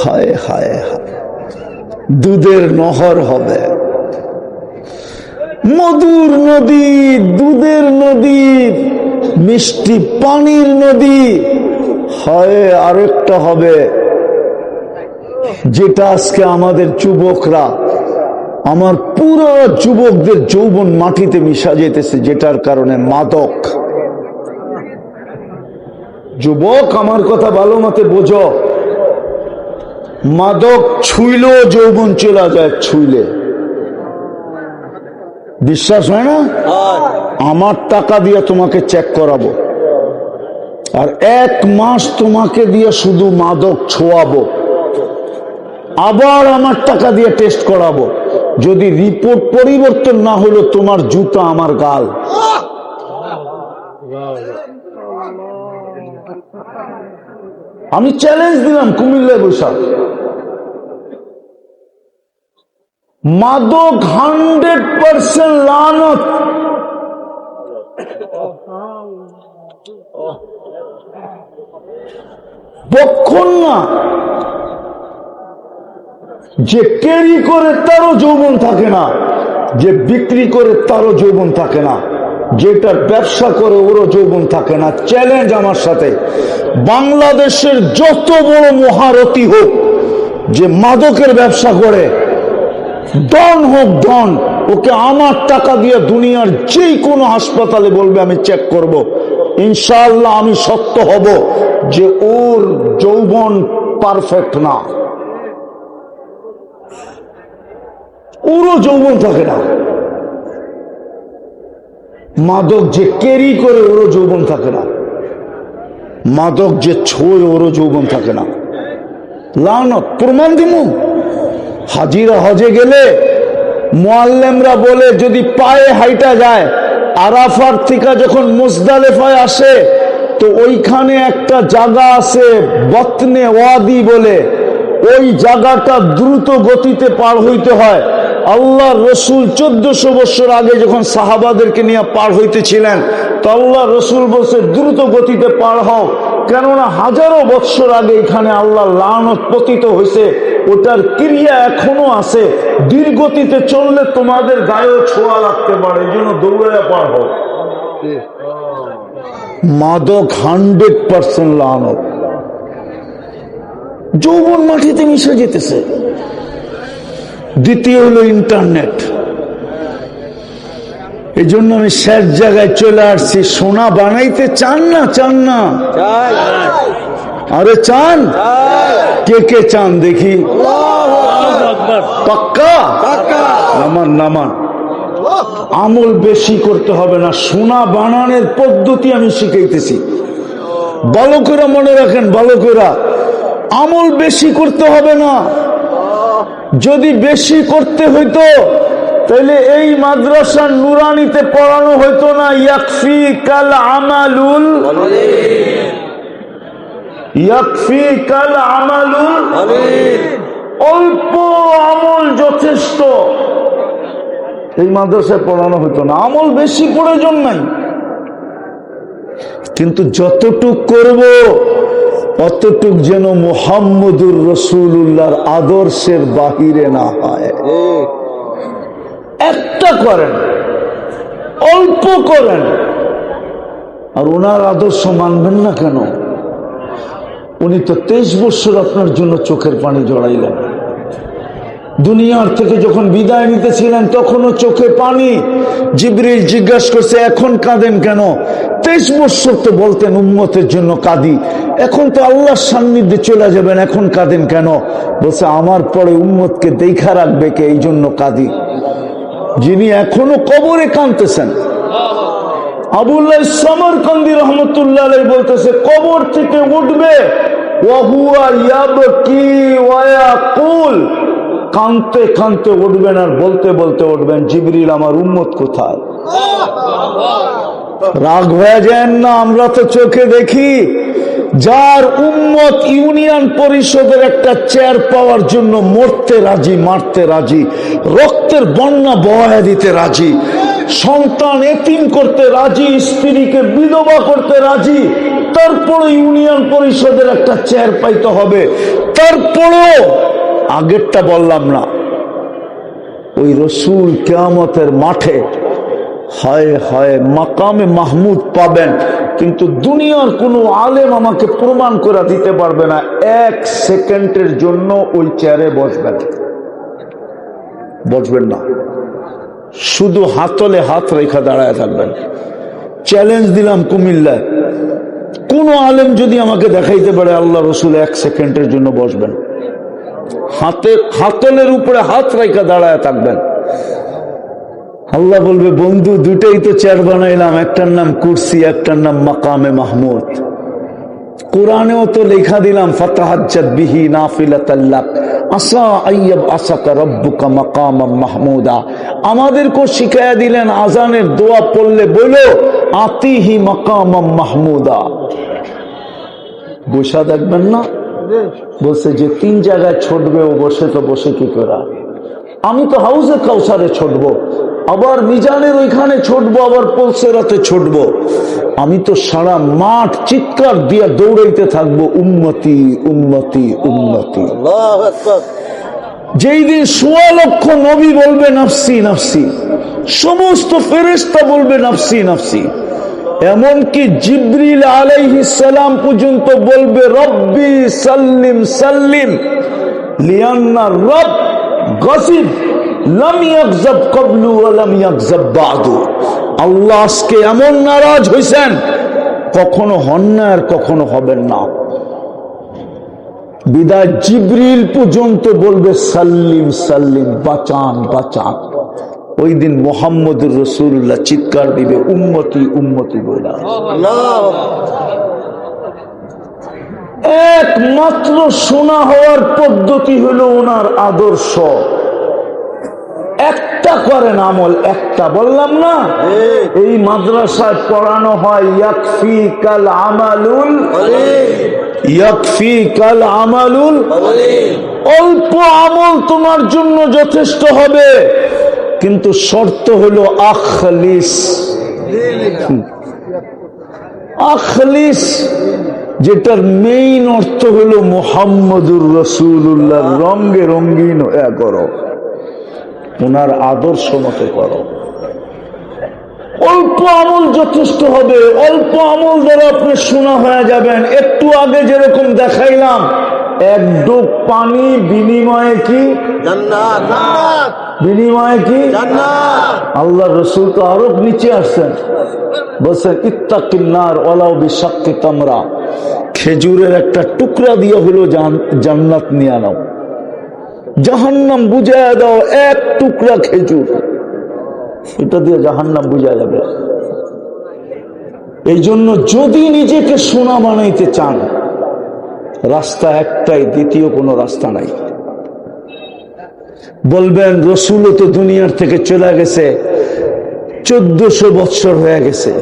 হায় হায় হায়, দুধের নহর হবে, মধুর নদী, দুধের নদী, মিষ্টি পানির নদী। হয় আরেকটা হবে যেটা আজকে আমাদের যুবকরা, আমার পুরো যুবকদের যৌবন মাটিতে মিশা যেতেছে, যেটার কারণে মাদক। যুবক আমার কথা ভালো মতে বোঝো, মাদক ছুঁইলেও যৌবন চলা যায়, ছুঁইলে। বিশ্বাস হয় না? আমার টাকা দিয়ে তোমাকে চেক করাবো, আর 1 মাস তোমাকে দিয়ে শুধু মাদক ছোঁয়াবো, আবার আমার টাকা দিয়ে টেস্ট করাবো। যদি রিপোর্ট পরিবর্তন না হলো, তোমার জুতা আমার গাল। আমি চ্যালেঞ্জ দিলাম কুমিল্লায় বসা, মাদক 100% লানত। বক্ষণ না, যে ক্যারি করে তারও যৌবন থাকে না, যে বিক্রি করে তারও যৌবন থাকে না, যেটার ব্যবসা করে ওরও যৌবন থাকে না। চ্যালেঞ্জ আমার সাথে, বাংলাদেশের যত বড় মহারথী হোক, যে মাদকের ব্যবসা করে, ডন হোক ডন, ওকে আমার টাকা দিয়ে দুনিয়ার যে কোনো হাসপাতালে বলবে আমি চেক করব, ইনশাআল্লাহ আমি সত্য হব যে ওর যৌবন পারফেক্ট না, ওরও যৌবন থাকে না। মাদক যে ক্যারি করে ওরও যৌবন থাকে না, মাদক যে ছোঁয় ওরও যৌবন থাকে না। লানত, প্রমাণ দিমু। হাজিরা হজে গেলে মুআল্লিমরা বলে, যদি পায়ে হাইটা যায়, আরাফার থেকে যখন মুজদালিফায় আসে, তো ওইখানে একটা জায়গা আছে বতনে ওয়াদি বলে, ওই জায়গাটা দ্রুত গতিতে পার হইতে হয়। আল্লাহ রসুল 1400 বছর আগে যখন সাহাবাদেরকে নিয়ে পার হইতেছিলেন, তো আল্লাহ রসুল বলছে দ্রুত গতিতে পার হও, কেননা হাজারো বৎসর আগে এখানে আল্লাহ লানত পতিত হয়েছে, ওটার ক্রিয়া এখনো আছে, ধীরগতিতে চললে তোমাদের গায়েও ছোঁয়া লাগতে পারে, এই জন্য দৌড়ে পার হও। মাদক 100% লানত, যৌবন মাটিতে মিশে যেতেছে। দ্বিতীয় হলো ইন্টারনেট। এই জন্য আমি শেষ জায়গায় চলে আসছি। সোনা বানাইতে চান না? চান না? আরে চান? কে কে চান দেখি? পাক্কা? নামান নামান। আমল বেশি করতে হবে না, সোনা বানানোর পদ্ধতি আমি শিখাইতেছি, ভালো করে মনে রাখেন, ভালো করে। আমল বেশি করতে হবে না। যদি বেশি করতে হইতো তাহলে এই মাদ্রাসার নুরানিতে পড়ানো হইতো না, ইয়াকফি কাল আমালুল, ইয়াকফি কাল আমালুল, অল্প আমল যথেষ্ট, এই মাদ্রাসায় পড়ানো হইতো না। আমল বেশি প্রয়োজন নাই, কিন্তু যতটুক করব অতটুক যেন মুহাম্মদুর রাসূলুল্লাহর আদর্শের বাহিরে না হয়। একটা করেন, অল্প করেন, আর ওনার আদর্শ মানবেন না কেন? উনি তো 23 বছর আপনার জন্য চোখের পানি জড়াইলেন। দুনিয়ার থেকে যখন বিদায় নিতেছিলেন তখনও চোখে পানি। জিবরিল জিজ্ঞাসা করছে, এখন কাঁদেন কেন? 23 বছর তো বলতেন উম্মতের জন্য কাঁদি, এখন তো আল্লাহর সান্নিধ্যে চলে যাবেন, এখন কাঁদেন কেন? বলছে, আমার পরে উম্মতকে দেখা রাখবে কে, এই জন্য কাঁদি। যিনি এখনো কবরে কাঁদতেছেন, আবুল্লাহ সামরকান্দি রহমতুল্লাহ আলাইহি বলতেছে, কবর থেকে উঠবে, ওয়া হুয়া ইয়াবকি ওয়া ইয়াকুল, কাঁদতে কাঁদতে উঠবেন আর বলতে বলতে উঠবেন, জিবরিল আমার উম্মত কোথায়? রাগ হয়ে যায় না? আমরা তো চোখে দেখি, যার উম্মত ইউনিয়ন পরিষদের একটা চেয়ার পাওয়ার জন্য মরতে রাজি, মারতে রাজি, রক্তের বন্যা বহায়া দিতে রাজি, সন্তান এতিম করতে রাজি, স্ত্রীকে বিধবা করতে রাজি, তারপরে ইউনিয়ন পরিষদের একটা চেয়ার পাইতে হবে, তারপরেও আগেরটা বললাম না, ওই রসুল কিয়ামতের মাঠে হায় হায় মাকামে মাহমুদ পাবেন, কিন্তু দুনিয়ার কোনো আলেম আমাকে প্রমাণ করে দিতে পারবে না 1 সেকেন্ডের জন্য ওই চেয়ারে বসবেন না, শুধু হাতলে হাত রেখা দাঁড়ায় থাকবেন। চ্যালেঞ্জ দিলাম কুমিল্লায়, কোন আলেম যদি আমাকে দেখাইতে পারে আল্লাহ রসুল 1 সেকেন্ডের জন্য বসবেন, হাতলের উপরে হাত রেখা দাঁড়ায় থাকবেন। আল্লাহ বলবে বন্ধু দুটাই তো চেয়ার বানাইলাম, একটার নাম কুরসি, একটার নাম মাকামে মাহমুদ। কোরআনেও তো লেখা দিলাম ফাতাহাজ্জাত বিহি নাফিলাতাল লাক আসা আইয়াব আসাকা রাব্বুকা মাকামাম মাহমুদা। আমাদেরকেও শিখাইয়া দিলেন আজানের দোয়া পড়লে বলো আতিহি মাকামাম মাহমুদা। বসা দেখবেন না, বলছে যে 3 জায়গায় ছুটবে ও বসে কি করা, আমি তো হাউজে কাউসারে ছুটবো, আবার মিজানের ওইখানে ছুটবো, আবার পলসেরাতে ছুটবো, আমি তো সারা মাঠ চিৎকার দিয়া দৌড়াইতে থাকবো উম্মতি উম্মতি উম্মতি। যেই দিন 1.25 লক্ষ নবী বলবে নাফসি নাফসি, সমস্ত ফেরেশতা বলবে নাফসি নাফসি, এমনকি জিবরিল আলাইহিস সালাম পর্যন্ত বলবে রব্বি সাল্লিম সাল্লিম লিয়ান্না রব গাসিব লাম ইয়াগযাব ক্বাবলু ওয়া লাম ইয়াগযাব বাদু। আল্লাহ আজকে এমন নারাজ হইছেন, কখনো হন না আর কখনো হবেন না। বিদায় জিবরিল পর্যন্ত বলবে সাল্লিম সাল্লিম, বাঁচান বাঁচান। ওই দিন মুহাম্মদুর রাসূলুল্লাহ চিৎকার দিবে উম্মতি উম্মতি বলে। একমাত্র শোনা হওয়ার পদ্ধতি হলো ওনার আদর্শ। একটা করেন আমল, একটা বললাম না, এই মাদ্রাসায় পড়ানো হয় ইয়াকফিকাল আমালুল ইয়াকফিকাল আমালুল, অল্প আমল তোমার জন্য যথেষ্ট হবে, কিন্তু শর্ত হলো আখলিস। আখলিস যেটার মেইন অর্থ হলো মুহাম্মদুর রাসূলুল্লাহর রঙে রঙিন হয়ে করো, ওনার আদর্শ মতো করো। অল্প আমল যথেষ্ট হবে, অল্প আমল দ্বারা আপনি শোনা হয়ে যাবেন। একটু আগে যেরকম দেখাইলাম, 1 ডুব পানি বিনিময়ে কি জান্নাত, বিনিময়ে কি জান্নাত। আল্লাহ রসুল তো আরো নিচে আসছেন, বলছেন ইত্তাকিন নার ওয়ালাউ বিশাক্কি তামরা, খেজুরের একটা টুকরা দিয়ে হলো জান্নাত নিয়ে নাও, জাহান্নাম বুঝাইয়া দাও 1 টুকরা খেজুর, এটা দিয়ে জাহান্নাম বুঝা যাবে। এই জন্য যদি নিজেকে সোনা বানাইতে চান, রাস্তা একটাই, দ্বিতীয় কোনো রাস্তা নাই। বলবেন রসুলও তো দুনিয়ার থেকে চলে গেছে, 1400 বৎসর হয়ে গেছে,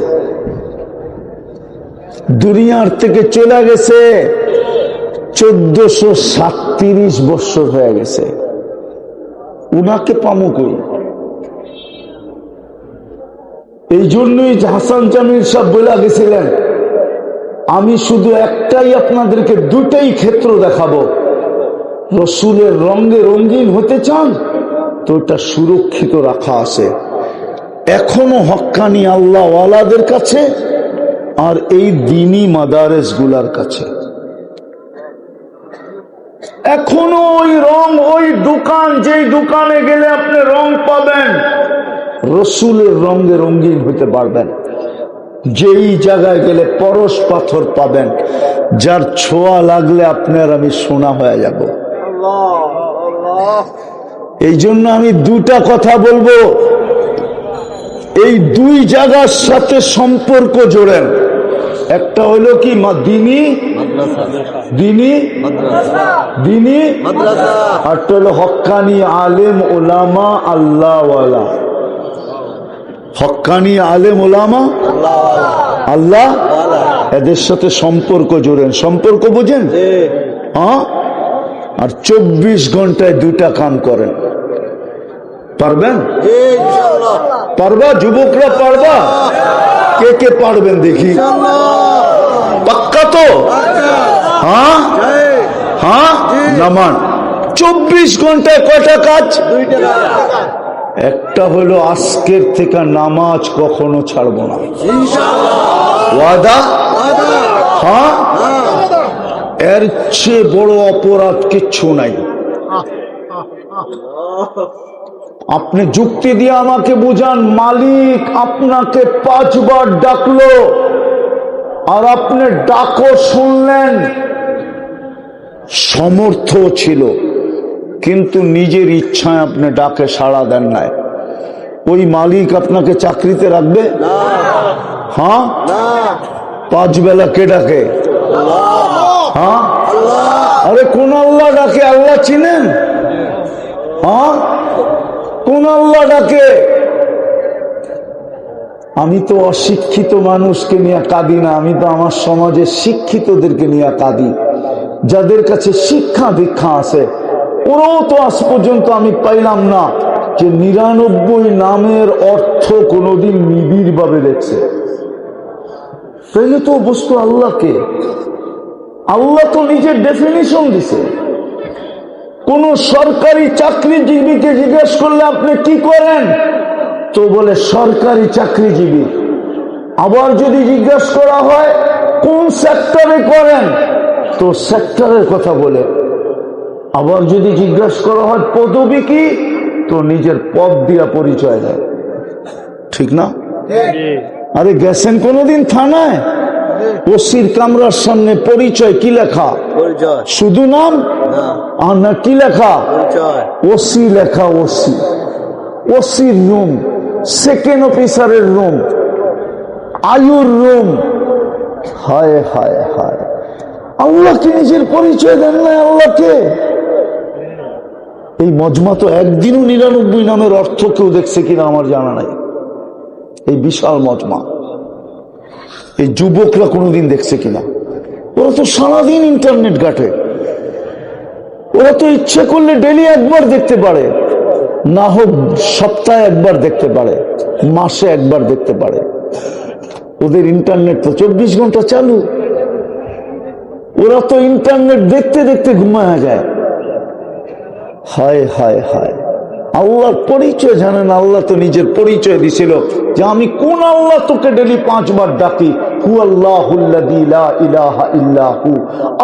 দুনিয়ার থেকে চলে গেছে 1437 বৎসর হয়ে গেছে, উনাকে পামু কই? এই জন্যই হাসান জামিল সাহেব বলে গেছিলেন, আমি শুধু একটাই আপনাদেরকে 2টাই ক্ষেত্র দেখাবো, রসুলের রঙে রঙিন হতে চান তো এটা সুরক্ষিত রাখা আছে এখনো হক্কানি আল্লাহ ওয়ালাদের কাছে আর এই দ্বীনি মাদারেস গুলার কাছে। এখনো ওই রং, ওই দোকান, যেই দোকানে গেলে আপনি রং পাবেন, রসুলের রঙে রঙিন হতে পারবেন। যেই জায়গায় গেলে পরশ পাথর পাবেন, যার ছোঁয়া লাগলে আপনার আমি সোনা হয়ে যাব। এই জন্য আমি 2টা কথা বলবো, এই 2 জায়গার সাথে সম্পর্ক জোড়েন। একটা হলো কি দ্বীনি আর হলো হক্কানি আলেম ওলামা আল্লাহওয়ালা। হক্কানি আলেম ওলামা আল্লাহ, এদের সাথে সম্পর্ক জোড়েন। সম্পর্ক বুঝেন? হ্যাঁ। আর 24 ঘন্টায় 2টা কাম করেন। পারবেন? পারবা? যুবকরা পারবা? কে কে পারবেন দেখি? পাক্কা পাক্কা তো? হ্যাঁ হ্যাঁ, নামান। 24 ঘন্টায় কয়টা কাজ? একটা হলো আজকের থেকে নামাজ কখনো ছাড়বো না, ওয়াদা। হ্যাঁ, এর চেয়ে বড় অপরাধ কিচ্ছু নাই। আপনি যুক্তি দিয়ে আমাকে বুঝান, মালিক আপনাকে 5 বার ডাকলো আর আপনি ডাকও শুনলেন, সমর্থ ছিল, কিন্তু নিজের ইচ্ছায় আপনি ডাকে সাড়া দেন নাই, ওই মালিক আপনাকে চাকরিতে রাখবে? হ্যাঁ, 5 বেলা কে ডাকে? হ্যাঁ, আরে কোন আল্লাহ ডাকে? আল্লাহ চিনেন? হ্যাঁ, কোন আল্লাহ ডাকে? আমি তো অশিক্ষিত মানুষকে নিয়ে কাঁদি না, আমি তো আমার সমাজের শিক্ষিতদেরকে নিয়ে কাঁদি, যাদের কাছে শিক্ষা দীক্ষা আছে। ওরাও তো আজ পর্যন্ত আমি পাইলাম না যে 99 নামের অর্থ কোনোদিন নিবিড় ভাবে দেখছে। তাইলে তো বস্তু আল্লাহকে, আল্লাহ তো নিজের ডেফিনিশন দিছে। কোন সরকারি চাকরিজীবীকে জিজ্ঞেস করলে আপনি কি করেন, তো বলে সরকারি চাকরিজীবী। আবার যদি জিজ্ঞেস করা হয় কোন সেক্টরে করেন, তো সেক্টরের কথা বলে। আবার যদি জিজ্ঞেস করা হয় পদবী কি, তো নিজের পদ দিয়া পরিচয় দেয়, ঠিক না? আরে গেছেন কোনদিন থানায়? ওসির কামরার সামনে পরিচয় কি লেখা? শুধু নাম? আর না, কি লেখা? ওসি লেখা। ওসি, ওসির রুম, সেকেন্ড অফিসারের রুম, আয়ুর রুম। হায় হায় হায়, আল্লাহকে নিজের পরিচয় দেন না আল্লাহকে। এই মজমা তো একদিনও 99 নামের অর্থ কেউ দেখছে কিনা আমার জানা নাই। এই বিশাল মজমা এই যুবকরা কোনোদিন দেখছে কিনা? ওরা তো সারাদিন ইন্টারনেট ঘাটে, ওরা তো ইচ্ছে করলে ডেলি একবার দেখতে পারে, না হোক সপ্তাহে একবার দেখতে পারে, মাসে একবার দেখতে পারে। ওদের ইন্টারনেট তো 24 ঘন্টা চালু। ওরা তো ইন্টারনেট দেখতে দেখতে ঘুমায়া যায়। হায় হায় হায়, আল্লাহর পরিচয় জানেন? আল্লাহ তো নিজের পরিচয় দিছিল যে আমি কোন আল্লাহ তোকে ডেলি 5 বার ডাকি। হু আল্লাহুল্লাযী লা ইলাহা ইল্লা হু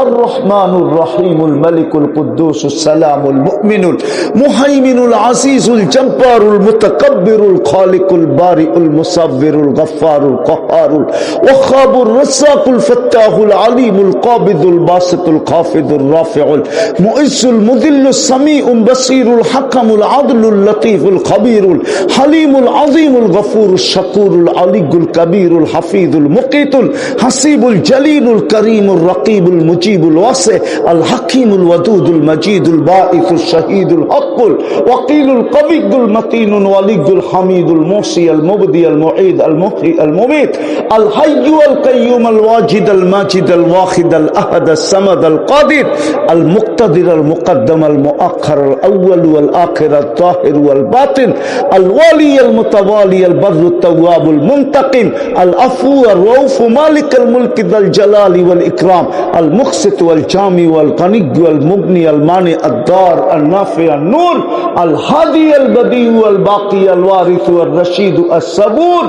আর রহমানুর রহিমুল মালিকুল কুদ্দুসুস সালামুল মুমিনুল মুহাইমিনুল আজিজুল জব্বারুল মুতাকাব্বিরুল খালিকুল বারিউল মুসাব্বিরুল গফফারুল কাহ্হারুল ওয়াহাবুর রাসাকুল ফাত্তাহুল আলিমুল কাবিদুল বাসিতুল খাফিদুর রাফিউল মুইসুল মুদিল্লুস সামিউল বাসিরুল হাকামুল আদলুল লতীফুল খবীরুল হালিমুল আযীমুল গফুরুশ শাকুরুল আলিয়ুল কবীরুল হাফিজুল মুকিতুল হাসিবুল জলিলুল করিমুর রকিবুল মুজিবুল ওয়াসি আল হাকিমুল ওয়াদুদুল মজিদুল বাঈসুল শহীদুল হকুল ওয়াকিলুল কবিয়ুল মতিনুল ওয়ালিয়ুল হামিদুল মুসি আল মুবদি আল মুঈদ আল মুহয়ি আল মুমীত আল হাইয়্যু আল কাইয়্যুম আল ওয়াজিদ আল মাজিদ আল ওয়াহিদ আল আহাদ আল সামাদ আল কাদির আল মুক্তাদির আল মুকদ্দম আল মুআখ্খার আল আউয়াল ওয়াল আখির আল তাহির ওয়াল বাতিন আল ওয়ালি আল মুতাওয়ালি আল বররু التواب المنتقم العفو الرؤوف مالك الملك ذا الجلال والإكرام المقسط والجامع والغني والمغني المانع الدار النافع النور الهادي البديع والباقي الوارث والرشيد الصبور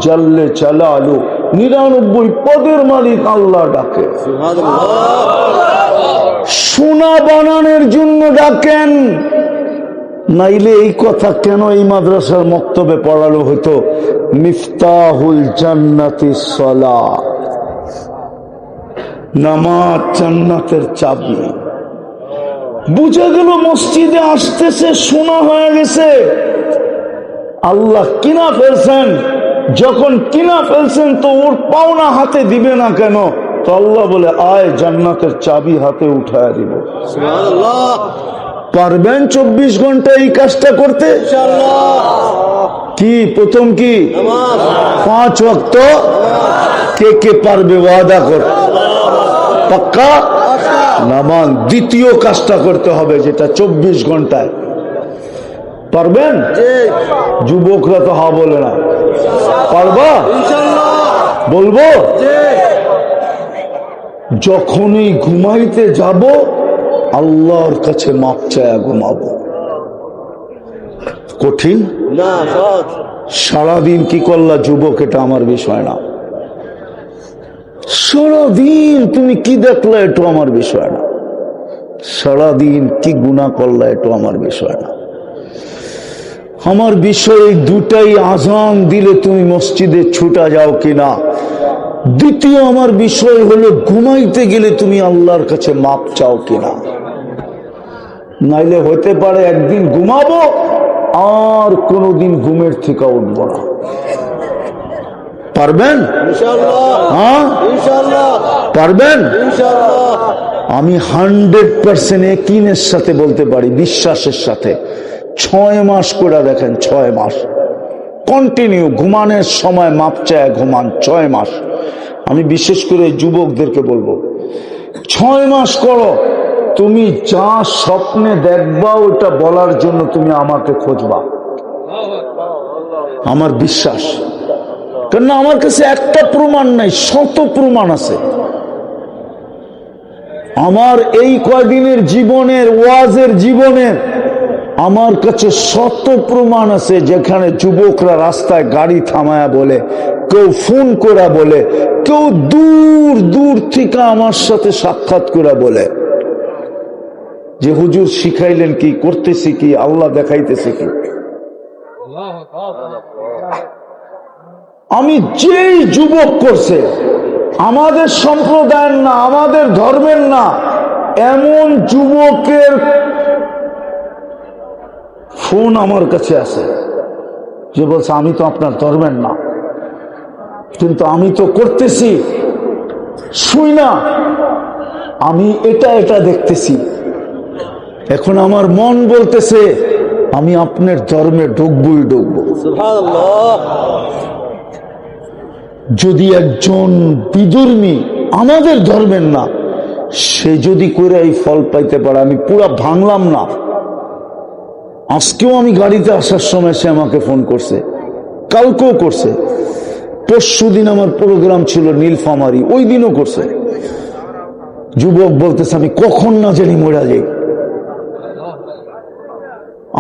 جل جلاله 99 পদের মালিক আল্লাহ ডাকে। সোনা বানানোর জন্য ডাকেন, নাইলে এই কথা কেন এই মাদ্রাসার মক্তবে পড়ালো হতো? মিফতাহুল জান্নাতিস সালাহ, নামাজ জান্নাতের চাবি। বুঝে গেল মসজিদে আসতেছে সোনা হয়ে গেছে, আল্লাহ কিনা ফেলছেন। যখন কিনা ফেলছেন তো ওর পাওনা হাতে দিবে না কেন? তো আল্লাহ বলে আয় জান্নাতের চাবি হাতে উঠায় দিব। সুবহানাল্লাহ। পারবেন 24 ঘন্টা এই কাজটা করতে? কি প্রথম কি 5 ওয়াক্ত? কে কে পারবে ওয়াদা কর? পাক্কা নামাজ। দ্বিতীয় কাজটা করতে হবে যেটা 24 ঘন্টায় পারবেন? যুবকরা তো হা বলে না, পারবা? বলবো যখনই ঘুমাইতে যাব আল্লাহর কাছে মাপ চায়া ঘুমাবো। কঠিন না, সহজ। সারাদিন কি করলা যুবক, এটা আমার বিষয় না। সারাদিন তুমি কি দেখলা, এটা আমার বিষয় না। সারাদিন কি গুনাহ করলা, এটা আমার বিষয় না। আমার বিষয় দুটাই, আজান দিলে তুমি মসজিদে ছুটা যাও কিনা। দ্বিতীয় আমার বিষয় হলো ঘুমাইতে গেলে তুমি আল্লাহর কাছে মাপ চাও কিনা। নাইলে হতে পারে একদিন ঘুমাবো আর কোনোদিন ঘুমের থেকে উঠবো না। পারবেন? ইনশাআল্লাহ। হ্যাঁ ইনশাআল্লাহ পারবেন। ইনশাআল্লাহ। আমি 100% একিনের সাথে বলতে পারি, বিশ্বাসের সাথে। 6 মাস করে দেখেন, 6 মাস কন্টিনিউ ঘুমানোর সময় মাপ চায় ঘুমান। 6 মাস। আমি বিশেষ করে যুবকদেরকে বলবো, 6 মাস করো। তুমি যা স্বপ্নে দেখবা ওটা বলার জন্য তুমি আমাকে খুঁজবা, আমার বিশ্বাস। কেননা আমার কাছে একটা প্রমাণ নাই, শত প্রমাণ আছে। আমার এই কয়দিনের জীবনের, ওয়াজের জীবনের আমার কাছে শত প্রমাণ আছে, যেখানে যুবকরা রাস্তায় গাড়ি থামায়া বলে, কেউ ফোন করে বলে, কেউ দূর দূর থেকে আমার সাথে সাক্ষাৎ করে বলে যে হুজুর শিখাইলেন কি, করতেছি কি, আল্লাহ দেখাইতেছে কি। আমি যেই যুবক করছে, আমাদের সম্প্রদায়ের না, আমাদের ধর্মের না, এমন যুবকের ফোন আমার কাছে আছে যে বলছে আমি তো আপনার ধর্মের না, কিন্তু আমি তো করতেছি, শুই না, আমি এটা এটা দেখতেছি। এখন আমার মন বলতেছে আমি আপনার ধর্মে ঢুকবই ঢুকবো। সুবহানাল্লাহ। যদি একজন বিধর্মী, আমাদের ধর্মের না, সে যদি করে এই ফল পাইতে পারে, আমি পুরা ভাঙলাম না। আজকেও আমি গাড়িতে আসার সময় সে আমাকে ফোন করছে, কালকেও করছে, পরশুদিন আমার প্রোগ্রাম ছিল নীলফামারী, ওই দিনও করছে। যুবক বলতেছে আমি কখন না জানি মরা যাই,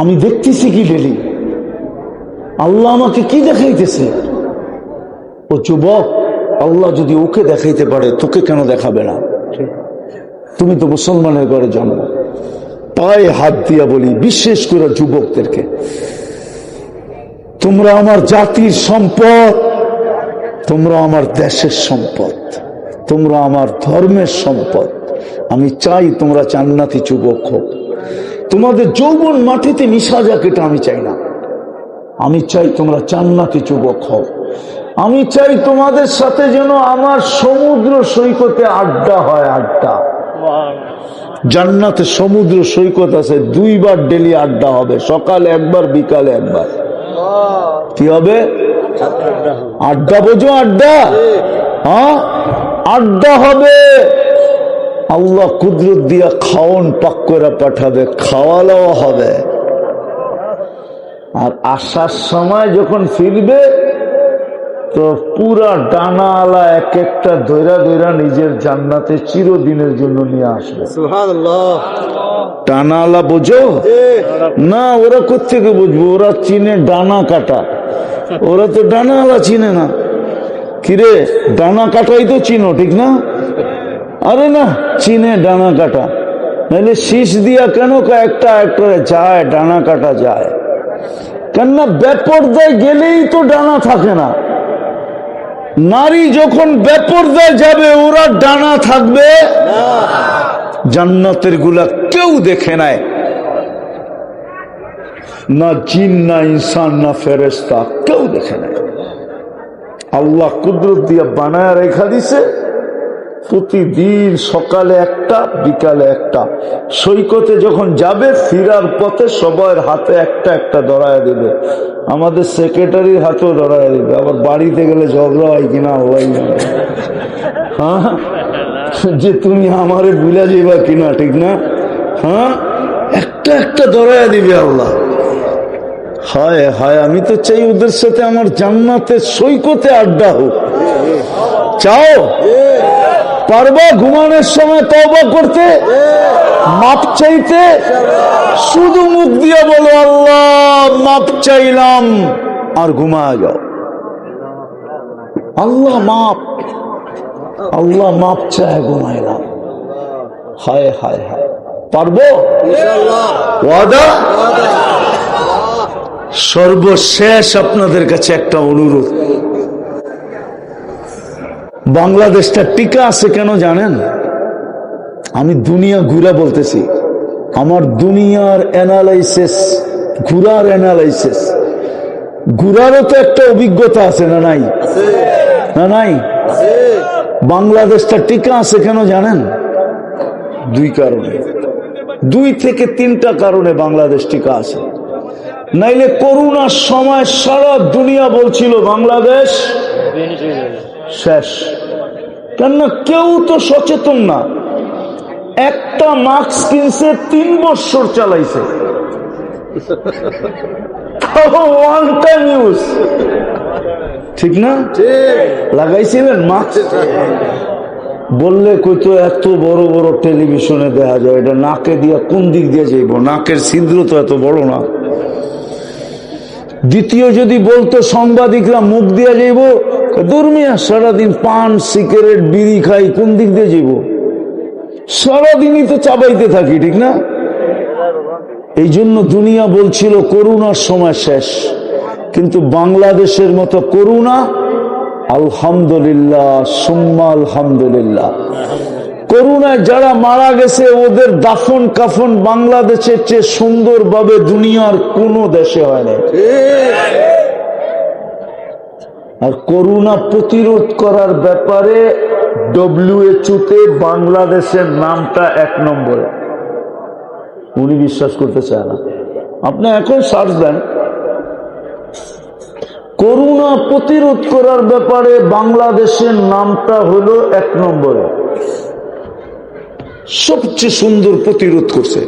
আমি দেখতেছি কি ডেলি, আল্লাহ আমাকে কি দেখাইতেছে। ও যুবক, আল্লাহ যদি ওকে দেখাইতে পারে তোকে কেন দেখাবে না? তুমি তো মুসলমানের ঘরে জন্ম। পায়ে হাত দিয়া বলি, বিশেষ করে যুবকদেরকে, তোমরা আমার জাতির সম্পদ, তোমরা আমার দেশের সম্পদ, তোমরা আমার ধর্মের সম্পদ। আমি চাই তোমরা জান্নাতি যুবক হোক। তোমাদের যৌবন মাটিতে মিশা যাক, এটা আমি চাই না। আমি চাই তোমরা জান্নাতি যুবক হও। আমি চাই তোমাদের সাথে যেন আমার সমুদ্র সৈকতে আড্ডা হয়, আড্ডা। জান্নাতে সমুদ্র সৈকত আছে, 2 বার ডেলি আড্ডা হবে, সকালে একবার, বিকালে একবার। কি হবে? আড্ডা। বোঝো আড্ডা? হ্যাঁ, আড্ডা হবে। আল্লাহ কুদরত দিয়া খাওন পাক করে পাঠাবে, খাওয়ালাও হবে। আর আসার সময় যখন ফিরবে তো পুরা ডানাওয়ালা এক একটা ধৈরা ধৈরা নিজের জান্নাতে চিরদিনের জন্য নিয়ে আসবে। সুবহানাল্লাহ। ডানাওয়ালা বোঝো না? ওরা কোত্থেকে বুঝবো? ওরা চিনে ডানা কাটা, ওরা তো ডানাওয়ালা চিনে না। কিরে, ডানা কাটাই তো চিনো, ঠিক না? আরে না, চিনে ডানা কাটা, নাহলে শীষ দিয়া কেন একটা একটা যায়, ডানা কাটা যায়। কেননা বেপরদায় গেলেই তো ডানা থাকে না। নারী যখন বেপরদায় যাবে ওরা ডানা থাকবে না। জান্নাতের গুলা কেউ দেখে নাই, না জিন, না ইনসান, না ফেরেশতা, কেউ দেখে নাই। আল্লাহ কুদরত দিয়া বানায় রেখা দিছে। প্রতিদিন সকালে একটা, বিকালে একটা। সৈকতে যখন যাবে, ফিরার পথে সবার হাতে একটা একটা ধরায় দেবে। আমাদের সেক্রেটারির হাতেও ধরায় দেবে। আবার বাড়িতে গেলে ঝগড়া হয় কিনা হয় না, হ্যাঁ, যে তুমি আমারে ভুলে যাইবা কিনা, ঠিক না? হ্যাঁ, একটা একটা ধরায় দিবে আল্লাহ। হায় হায়, আমি তো চাই ওদের সাথে আমার জান্নাতের সৈকতে আড্ডা হোক। চাও? পারবা ঘুমানোর সময় তওবা করতে, মাপ চাইতে? শুধু মুখ দিয়ে বলো আল্লাহ মাপ চাইলাম, আর ঘুমায় যাও। আল্লাহ মাপ, আল্লাহ মাপ চায়, ঘুমাইলাম। হায় হায় হায়, পারবো? ওয়াদা? সর্বশেষ আপনাদের কাছে একটা অনুরোধ, বাংলাদেশটা টিকা আছে কেন জানেন? আমি দুনিয়া ঘুরা বলতেছি, আমার দুনিয়ার অ্যানালাইসিস, ঘুরার অ্যানালাইসিস, ঘুরারও তো একটা অভিজ্ঞতা আছে না নাই? না নাই? বাংলাদেশটা টিকা আছে কেন জানেন? দুই কারণে, 2 থেকে 3টা কারণে বাংলাদেশ টিকা আছে। নাইলে করোনার সময় সারা দুনিয়া বলছিল বাংলাদেশ শেষ। কেননা কেউ তো সচেতন না। একটা মাস্ক কিনছে 3 বছর চালাইছে, ওয়ান টাইম ইউজ, ঠিক না? লাগাইছিলেন মাস্ক? বললে কইতো এত বড় বড় টেলিভিশনে দেখা যায়, এটা নাকে দিয়া কোন দিক দিয়ে যাইব? নাকের ছিদ্র তো এত বড় না। দ্বিতীয় যদি বলতো সাংবাদিকরা মুখ দিয়ে যাইব, দুর্মিয়া সারাদিন পান সিগারেট বিড়ি খাই, কোন দিক দিয়ে যাইব? সারাদিনই তো চাবাইতে থাকি, ঠিক না? এই জন্য দুনিয়া বলছিল করোনার সময় শেষ। কিন্তু বাংলাদেশের মতো করোনা, আলহামদুলিল্লাহ সুম্মা আলহামদুলিল্লাহ, করোনায় যারা মারা গেছে ওদের দাফন কাফন বাংলাদেশের চেয়ে সুন্দরভাবে দুনিয়ার কোন দেশে হয় না। আর করোনা প্রতিরোধ করার ব্যাপারে WHO তে বাংলাদেশের নামটা 1 নম্বরে। উনি বিশ্বাস করতে চায় না। আপনি এখন সার্চ দেন, করোনা প্রতিরোধ করার ব্যাপারে বাংলাদেশের নামটা হলো 1 নম্বরে। সবচেয়ে সুন্দর প্রতিরোধ করছে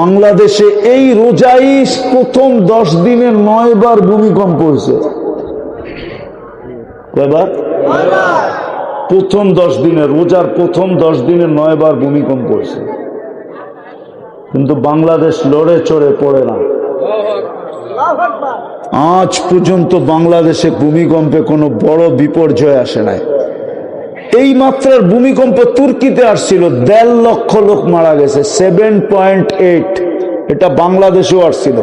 বাংলাদেশে। এই রোজাই প্রথম 10 দিনে 9 বার ভূমিকম্প হয়েছে। কয়বার? প্রথম 10 দিনে, রোজার প্রথম 10 দিনে 9 বার ভূমিকম্প হয়েছে। কিন্তু বাংলাদেশ লড়ে চড়ে পড়ে না। আজ পর্যন্ত বাংলাদেশে ভূমিকম্পে কোনো বড় বিপর্যয় আসে নাই। এই মাত্রার ভূমিকম্প তুর্কিতে আসছিল, 1.5 লক্ষ লোক মারা গেছে, 7.8। এটা বাংলাদেশেও আসছিল,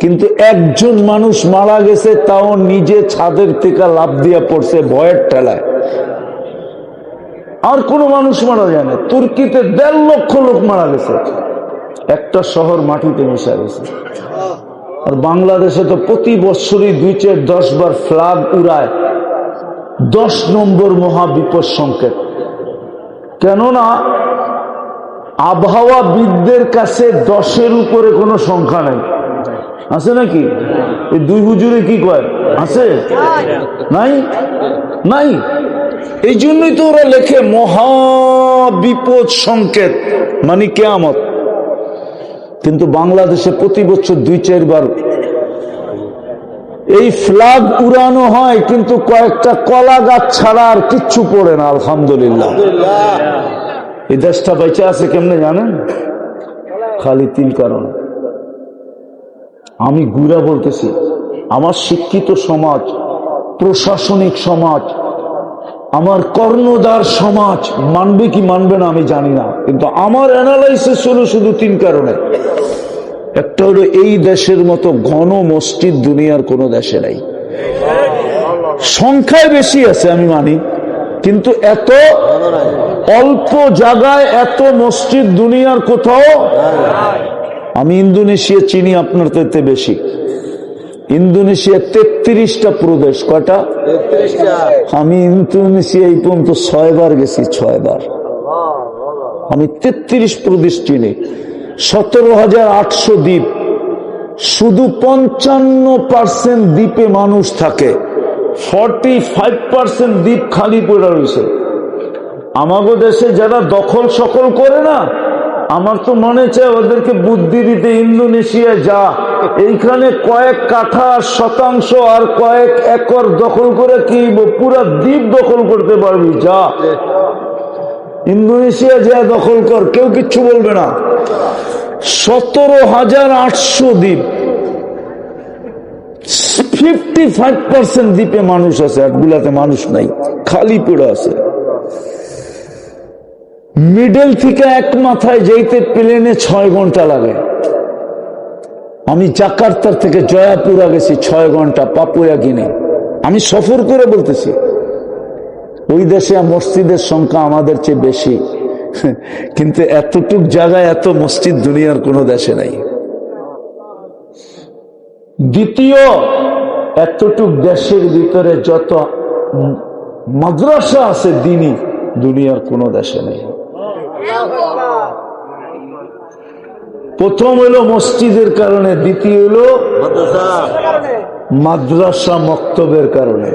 কিন্তু একজন মানুষ মারা গেছে, তাও নিজে ছাদের থেকে লাফ দিয়া পড়ছে ভয়ের ঠেলায়। আর কোনো মানুষ মারা যায় না। তুর্কিতে 1.5 লক্ষ লোক মারা গেছে, একটা শহর মাটিতে মিশে গেছে। আর বাংলাদেশে তো প্রতি বছরই 2-4-10 বার ফ্ল্যাগ উড়ায়। 10 নম্বর মহাবিপদ সংকেত। কেননা আবহাওয়াবিদদের কাছে 10-এর উপরে কোনো সংখ্যা নাই। আছে নাকি? এই 2 হুজুরে কি কয়? আছে? নাই? নাই। এই জন্যই তো ওরা লেখে মহাবিপদ সংকেত, মানে কিয়ামত। কিন্তু বাংলাদেশে প্রতি বছর 2-4 বার এই ফ্ল্যাগ উড়ানো হয়, কিন্তু কয়েকটা কলা গাছ ছাড়া আর কিচ্ছু পড়ে না। আলহামদুলিল্লাহ। এই দেশটা বেঁচে আছে কেমনে জানেন? খালি 3 কারণ। আমি গুড়া বলতেছি, আমার শিক্ষিত সমাজ, প্রশাসনিক সমাজ, আমার কর্ণধার সমাজ মানবে কি মানবে না আমি জানি না, কিন্তু আমার অ্যানালাইসিস হলো শুধু 3 কারণে। একটা হলো এই দেশের মতো ঘন মসজিদ দুনিয়ার কোনো দেশে নাই। সংখ্যায় বেশি আছে আমি মানি, কিন্তু এত অল্প জায়গায় এত মসজিদ দুনিয়ার কোথাও। আমি ইন্দোনেশিয়া চিনি, আপনার তো বেশি। ইন্দোনেশিয়া 33টা প্রদেশ। কয়টা? 33টা। আমি ইন্দোনেশিয়া এই পর্যন্ত 6 বার গেছি, 6 বার। আমি 33 প্রদেশ চিনি। 17,800 দ্বীপ। শুধু 55% দ্বীপে মানুষ থাকে, 45% দ্বীপ খালি পড়ে রয়েছে। আমাগো দেশে যারা দখল সকল করে না, আমার তো মনে চায় ওদেরকে বুদ্ধি দিতে, ইন্দোনেশিয়া যা, এইখানে কয়েক কাঠা শতাংশ আর কয়েক একর দখল করে কি পুরা দ্বীপ দখল করতে পারবি, যা ইন্দোনেশিয়া যা দখল কর, কেউ কিচ্ছু বলবে না। 17,800 দ্বীপ, 55% দ্বীপে মানুষ আছে, আটগুলাতে মানুষ নাই, খালি পড়ে আছে। মিডল থেকে এক মাথায় যেতে প্লেনে 6 ঘন্টা লাগে। আমি জাকার্তার থেকে জয়াপুরা গেছি 6 ঘন্টা, পাপুয়া গিনে। আমি সফর করে বলতেছি, ওই দেশে মসজিদের সংখ্যা আমাদের চেয়ে বেশি, কিন্তু এতটুক জায়গায় এত মসজিদ দুনিয়ার কোনো দেশে নাই। দ্বিতীয়, এতটুক দেশের ভিতরে যত মাদ্রাসা আছে দ্বীনি, দুনিয়ার কোনো দেশে নেই। প্রথম হলো মসজিদের কারণে, দ্বিতীয় হলো মাদ্রাসা মক্তবের কারণে,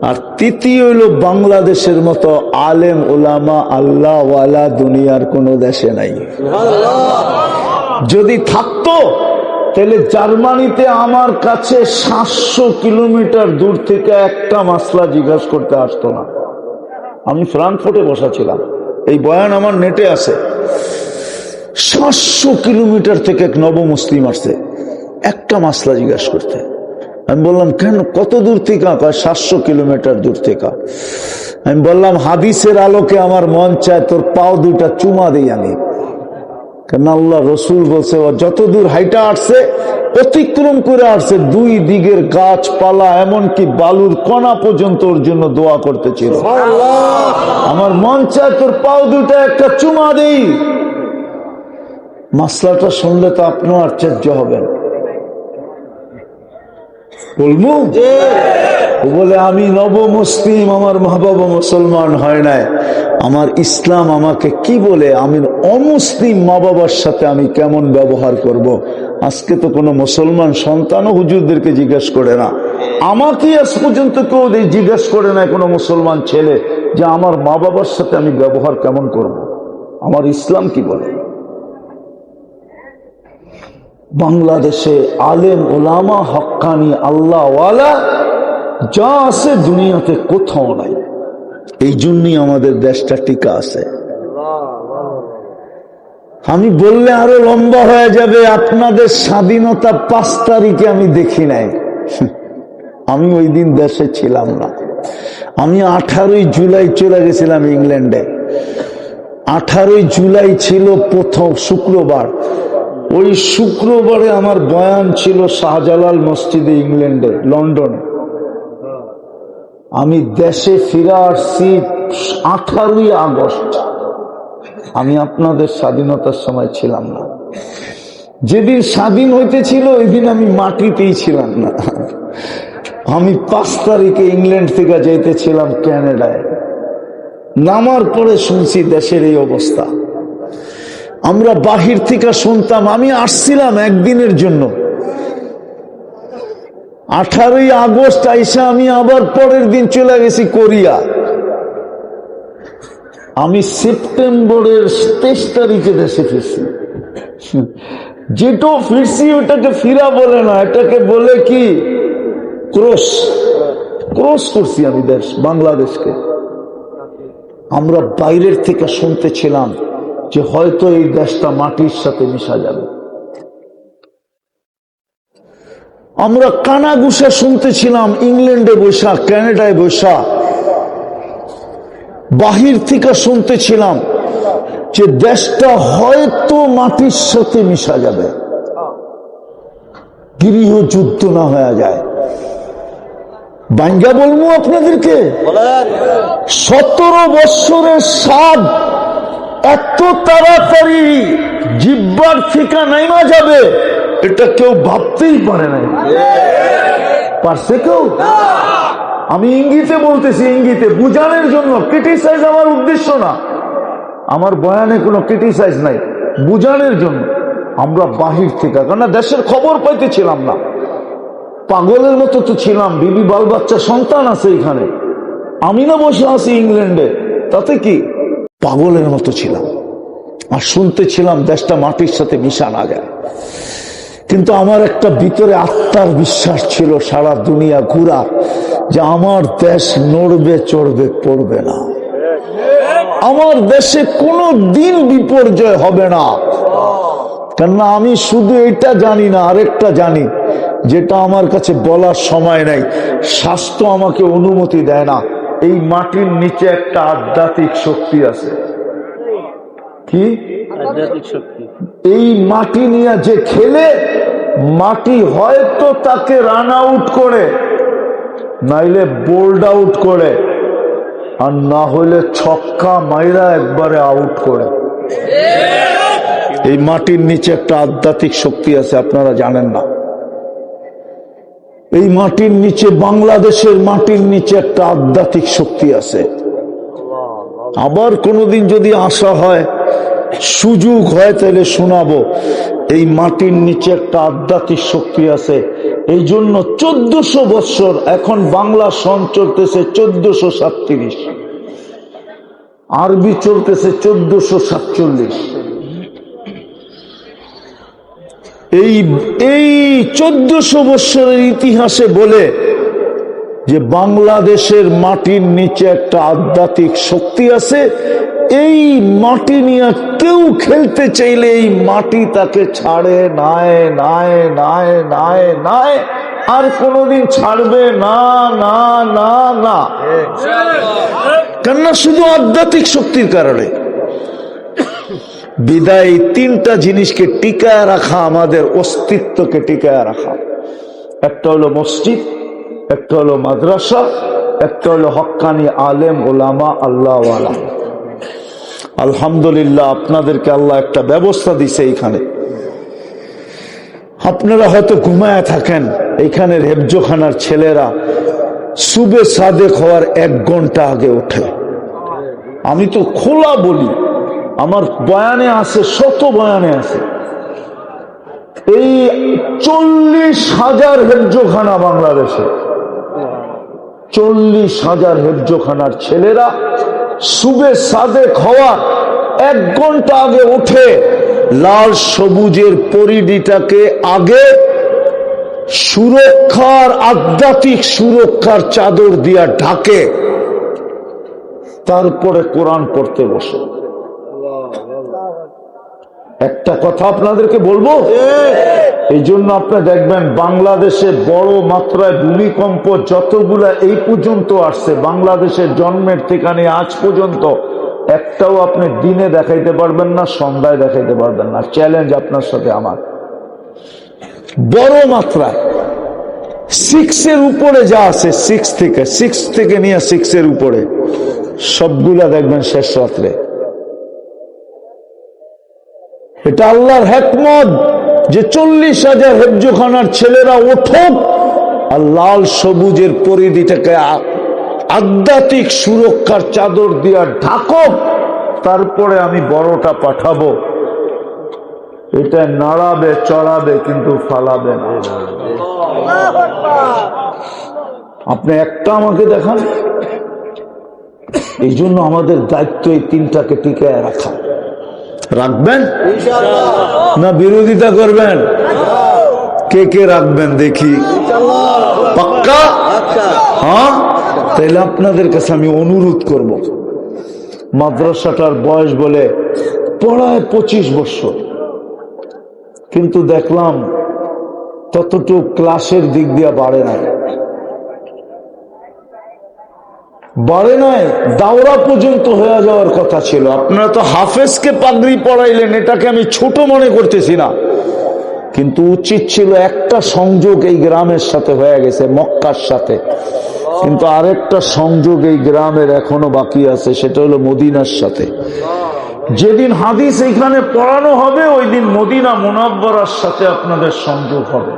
আর তৃতীয় হলো বাংলাদেশের মতো আলেম ওলামা আল্লাহ ওয়ালা দুনিয়ার কোনো দেশে নাই। যদি থাকতো তাহলে জার্মানিতে আমার কাছে 700 কিলোমিটার দূর থেকে একটা মাসলা জিজ্ঞাসা করতে আসতো না। আমি ফ্রাঙ্কফুর্টে বসা ছিলাম, এই বয়ান আমার নেটে আছে। 700 কিলোমিটার থেকে এক নব মুসলিম আসছে একটা মাসলা জিজ্ঞাসা করতে। আমি বললাম কেন, কত দূর থেকে? 700 কিলোমিটার দূর থেকে। আমি বললাম হাদিসের আলোকে আমার মন চায় তোর পাও দুইটা চুমা দিই আমি, কেন আল্লাহ রসুল বলছে ও যত দূর হাইটা আসছে, অতিক্রম করে আসছে, 2 দিকের গাছপালা এমনকি বালুর কণা পর্যন্ত ওর জন্য দোয়া করতেছিল। আমার মন চায় তোর পাও দুইটা একটা চুমা দিই। মাসলাটা শুনলে তো আপনিও আশ্চর্য হবেন। বলবো ও বলে আমি নব মুসলিম, আমার মা বাবা মুসলমান হয় নাই, আমার ইসলাম আমাকে কি বলে, আমি অমুসলিম মা বাবার সাথে আমি কেমন ব্যবহার করব। আজকে তো কোনো মুসলমান সন্তানও হুজুরদেরকে জিজ্ঞেস করে না, আমাকে আজ পর্যন্ত কেউ জিজ্ঞেস করে না কোনো মুসলমান ছেলে যে আমার মা বাবার সাথে আমি ব্যবহার কেমন করব, আমার ইসলাম কি বলে। বাংলাদেশে আলেম ওলামা হক্কানি আল্লাহ ওয়ালা যা আছে দুনিয়াতে কোথাও নাই, এই জন্যই আমাদের দেশটা টিকা আছে। আমি বললে আরো লম্বা হয়ে যাবে। আপনাদের স্বাধীনতা 5 তারিখে আমি দেখি নাই, আমি ওই দিন দেশে ছিলাম না। আমি 18ই জুলাই চলে গেছিলাম ইংল্যান্ডে। 18ই জুলাই ছিল প্রথম শুক্রবার, ওই শুক্রবারে আমার বয়ান ছিল শাহজালাল মসজিদে ইংল্যান্ডে, লন্ডনে। আমি দেশে ফিরে আসছি 18ই আগস্ট। আমি আপনাদের স্বাধীনতার সময় ছিলাম না। যেদিন স্বাধীন হইতেছিল ওই দিন আমি মাটিতেই ছিলাম না। আমি 5 তারিখে ইংল্যান্ড থেকে যাইতেছিলাম ক্যানাডায়। নামার পরে শুনছি দেশের এই অবস্থা। আমরা বাহির থেকে শুনতাম, আমি আসছিলাম একদিনের জন্য, 18ই আগস্ট আইসা আমি আবার পরের দিন চলে গেছি কোরিয়া। আমি সেপ্টেম্বরের 23 তারিখে দেশে ফিরছি। যেটাও ফিরছি ওটাকে ফিরা বলে না, এটাকে বলে কি ক্রস করছি আমি দেশ বাংলাদেশকে। আমরা বাইরের থেকে শুনতেছিলাম যে হয়তো এই দেশটা মাটির সাথে মিশা যাবে। আমরা কানাঘুষা শুনতেছিলাম ইংল্যান্ডে বসা, ক্যানাডায় বসা, বাহির থেকে শুনতেছিলাম যে দেশটা হয়তো মাটির সাথে মিশা যাবে, গৃহযুদ্ধ না হয়ে যায়। বাঙ্গা বলবো আপনাদেরকে, 17 বৎসরের স্বাদ এত তাড়াতাড়ি জিব্বার থেকে নাইমা যাবে, এটা কেউ ভাবতেই পারে না। পারছে কেউ? আমি ইঙ্গিতে বলতেছি, ইঙ্গিতে বুঝানোর জন্য। ক্রিটিসাইজ আমার উদ্দেশ্য না, আমার বয়ানে কোনো ক্রিটিসাইজ নাই, বুঝানোর জন্য। আমরা বাহির থেকে, কারণ দেশের খবর পাইতেছিলাম না, পাগলের মতো তো ছিলাম। বিবি বাল বাচ্চা সন্তান আছে এখানে, আমি না বসে আছি ইংল্যান্ডে, তাতে কি পাগলের মতো ছিলাম। আর শুনতেছিলাম দেশটা মাটির সাথে মিশা না যায়, কিন্তু আমার একটা ভিতরে আত্মার বিশ্বাস ছিল সারা দুনিয়া ঘুরা যে আমার দেশ নড়বে চড়বে পড়বে না, আমার দেশে কোনো দিন বিপর্যয় হবে না। কেননা আমি শুধু এটা জানি না, আরেকটা জানি যেটা আমার কাছে বলার সময় নাই, স্বাস্থ্য আমাকে অনুমতি দেয় না। এই মাটির নিচে একটা আধ্যাত্মিক শক্তি আছে। কি আধ্যাত্মিক শক্তি? এই মাটি নিয়ে যে খেলে, মাটি হয়তো তাকে রান আউট করে, নাইলে বোল্ড আউট করে, আর না হলে ছক্কা মাইরা একবারে আউট করে। এই মাটির নিচে একটা আধ্যাত্মিক শক্তি আছে, আপনারা জানেন না। এই মাটির নিচে, বাংলাদেশের মাটির নিচে একটা আধ্যাত্মিক শক্তি আছে। আবার কোনোদিন যদি আশা হয়, সুযোগ হয়, তাহলে শোনাবো। এই মাটির নিচে একটা আধ্যাত্মিক শক্তি আছে। এই জন্য 1400 বৎসর, এখন বাংলা সন চলতেছে 1437, আরবি চলতেছে 1447। এই 1400 বৎসরের ইতিহাসে বলে যে বাংলাদেশের মাটির নিচে একটা আধ্যাত্মিক শক্তি আছে। এই মাটি নিয়ে কেউ খেলতে চাইলে এই মাটি তাকে ছাড়ে নাই, নাই, নাই, নাই, নাই, আর কোনোদিন ছাড়বে না, না, না, না। কেননা শুধু আধ্যাত্মিক শক্তির কারণে। বিদায় তিনটা জিনিসকে টিকায় রাখা, আমাদের অস্তিত্বকে টিকায় রাখা। একটা হলো মসজিদ, একটা হলো মাদ্রাসা, একটা হলো হক্কানি আলেম ওলামা আল্লাহওয়ালা। আলহামদুলিল্লাহ, আপনাদেরকে আল্লাহ একটা ব্যবস্থা দিছে এইখানে। আপনারা হয়তো ঘুমায় থাকেন, এইখানের হেফজোখানার ছেলেরা সুবে সাদেক হওয়ার 1 ঘন্টা আগে ওঠে। আমি তো খোলা বলি, আমার বয়ানে আছে, শত বয়ানে আছে। এই 40,000 হেফজোখানা বাংলাদেশে, 40,000 হেফজোখানার ছেলেরা সুবে সাদেক হওয়ার 1 ঘন্টা আগে উঠে লাল সবুজের পরিধিটাকে আগে সুরক্ষার, আধ্যাত্মিক সুরক্ষার চাদর দিয়া ঢাকে, তারপরে কোরআন পড়তে বসে। একটা কথা আপনাদেরকে বলবো, এই জন্য আপনি দেখবেন বাংলাদেশে বড় মাত্রায় ভূমিকম্প যতগুলা এই পর্যন্ত আসছে, বাংলাদেশের জন্মের থেকে নিয়ে আজ পর্যন্ত একটাও আপনি দিনে দেখাইতে পারবেন না, সন্ধ্যায় দেখাইতে পারবেন না। চ্যালেঞ্জ আপনার সাথে আমার। বড় মাত্রায় 6 উপরে যা আছে, 6 থেকে নিয়ে 6 উপরে সবগুলা দেখবেন শেষ রাত্রে। এটা আল্লাহর হিকমত যে 40,000 হেফজোখানার ছেলেরা ওঠুক আর লাল সবুজের পরিধিটাকে আধ্যাত্মিক সুরক্ষার চাদর দিয়া ঢাকুক, তারপরে আমি বড়টা পাঠাবো। এটা নাড়াবে চড়াবে কিন্তু ফালাবে না। আপনি একটা আমাকে দেখান। এই জন্য আমাদের দায়িত্ব এই তিনটাকে টিকায় রাখা। রাখবেন না বিরোধিতা করবেন? কে কে রাখবেন দেখি? পাক্কা? হ্যাঁ, তাইলে আপনাদের কাছে আমি অনুরোধ করব, মাদ্রাসাটার বয়স বলে পড়ায় 25 বছর, কিন্তু দেখলাম ততটুকু ক্লাসের দিক দিয়ে বাড়ে নাই, দাওরা পর্যন্ত হয়ে যাওয়ার কথা ছিল। আপনারা তো হাফেজকে পাগড়ি পড়াইলেন, এটাকে আমি ছোট মনে করতেছি না, কিন্তু উচিত ছিল একটা সংযোগ এই গ্রামের সাথে হয়ে গেছে, মক্কার সাথে, কিন্তু আরেকটা সংযোগ এই গ্রামের এখনো বাকি আছে, সেটা হলো মদিনার সাথে। যেদিন হাদিস এখানে পড়ানো হবে, ওই দিন মদিনা মুনাব্বরার সাথে আপনাদের সংযোগ হবে।